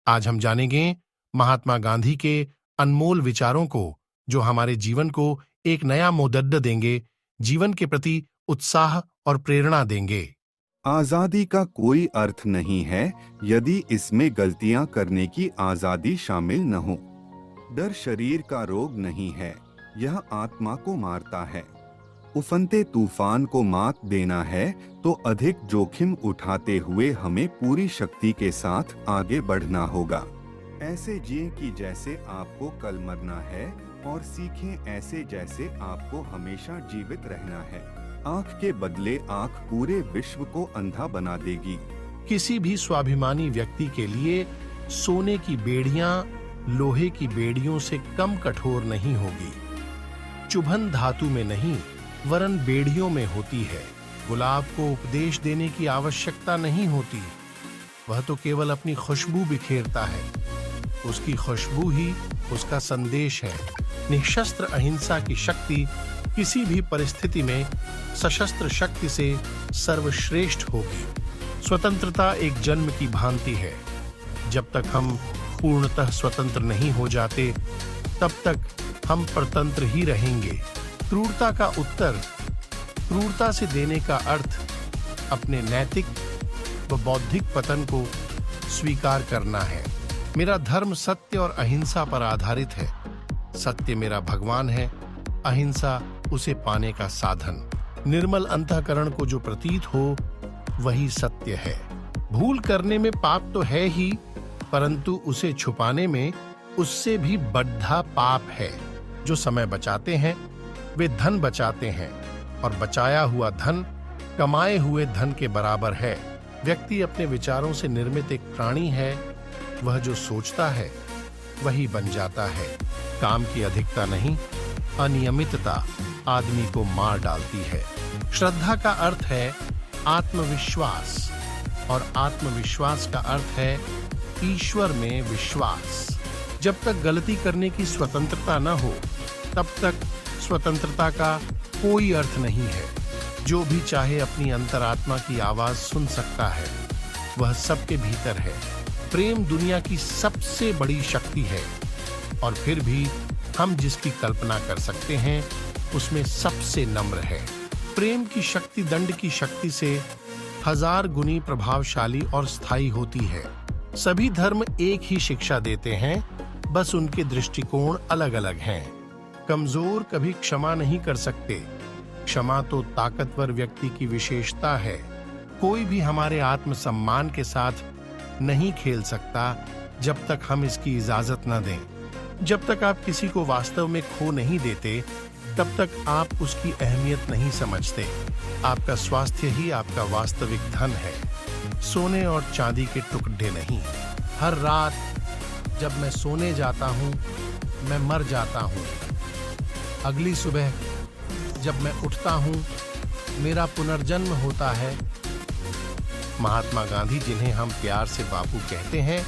आज हम जानेंगे महात्मा गांधी के अनमोल विचारों को, जो हमारे जीवन को एक नया मोड़द देंगे, जीवन के प्रति उत्साह और प्रेरणा देंगे। आजादी का कोई अर्थ नहीं है यदि इसमें गलतियां करने की आजादी शामिल न हो। डर शरीर का रोग नहीं है, यह आत्मा को मारता है। उफनते तूफान को मात देना है तो अधिक जोखिम उठाते हुए हमें पूरी शक्ति के साथ आगे बढ़ना होगा। ऐसे जिएं कि जैसे आपको कल मरना है और सीखें ऐसे जैसे आपको हमेशा जीवित रहना है। आँख के बदले आँख पूरे विश्व को अंधा बना देगी। किसी भी स्वाभिमानी व्यक्ति के लिए सोने की बेड़ियां लोहे की बेड़ियों से कम कठोर नहीं होगी। चुभन धातु में नहीं वरन बेड़ियों में होती है। गुलाब को उपदेश देने की आवश्यकता नहीं होती, वह तो केवल अपनी खुशबू बिखेरता है। उसकी खुशबू ही उसका संदेश है। निशस्त्र अहिंसा की शक्ति किसी भी परिस्थिति में सशस्त्र शक्ति से सर्वश्रेष्ठ होगी। स्वतंत्रता एक जन्म की भांति है। जब तक हम पूर्णतः स्वतंत्र नहीं हो जाते, तब तक हम परतंत्र ही रहेंगे। क्रूरता का उत्तर क्रूरता से देने का अर्थ अपने नैतिक व बौद्धिक पतन को स्वीकार करना है। मेरा धर्म सत्य और अहिंसा पर आधारित है। सत्य मेरा भगवान है, अहिंसा उसे पाने का साधन। निर्मल अंतःकरण को जो प्रतीत हो वही सत्य है। भूल करने में पाप तो है ही, परंतु उसे छुपाने में उससे भी बड़ा पाप है। जो समय बचाते हैं वे धन बचाते हैं, और बचाया हुआ धन कमाए हुए धन के बराबर है। व्यक्ति अपने विचारों से निर्मित एक प्राणी है। वह जो सोचता है वही बन जाता है। काम की अधिकता नहीं, अनियमितता आदमी को मार डालती है। श्रद्धा का अर्थ है आत्मविश्वास, और आत्मविश्वास का अर्थ है ईश्वर में विश्वास। जब तक गलती करने की स्वतंत्रता न हो, तब तक स्वतंत्रता का कोई अर्थ नहीं है। जो भी चाहे अपनी अंतरात्मा की आवाज सुन सकता है, वह सबके भीतर है। प्रेम दुनिया की सबसे बड़ी शक्ति है, और फिर भी हम जिसकी कल्पना कर सकते हैं उसमें सबसे नम्र है। प्रेम की शक्ति दंड की शक्ति से 1000 गुनी प्रभावशाली और स्थायी होती है। सभी धर्म एक ही शिक्षा देते हैं, बस उनके दृष्टिकोण अलग अलग हैं। कमजोर कभी क्षमा नहीं कर सकते। क्षमा तो ताकतवर व्यक्ति की विशेषता है। कोई भी हमारे आत्मसम्मान के साथ नहीं खेल सकता जब तक हम इसकी इजाजत न दें। जब तक आप किसी को वास्तव में खो नहीं देते, तब तक आप उसकी अहमियत नहीं समझते। आपका स्वास्थ्य ही आपका वास्तविक धन है, सोने और चांदी के टुकड़े नहीं। हर रात जब मैं सोने जाता हूँ, मैं मर जाता हूँ। अगली सुबह जब मैं उठता हूँ, मेरा पुनर्जन्म होता है। महात्मा गांधी, जिन्हें हम प्यार से बापू कहते हैं,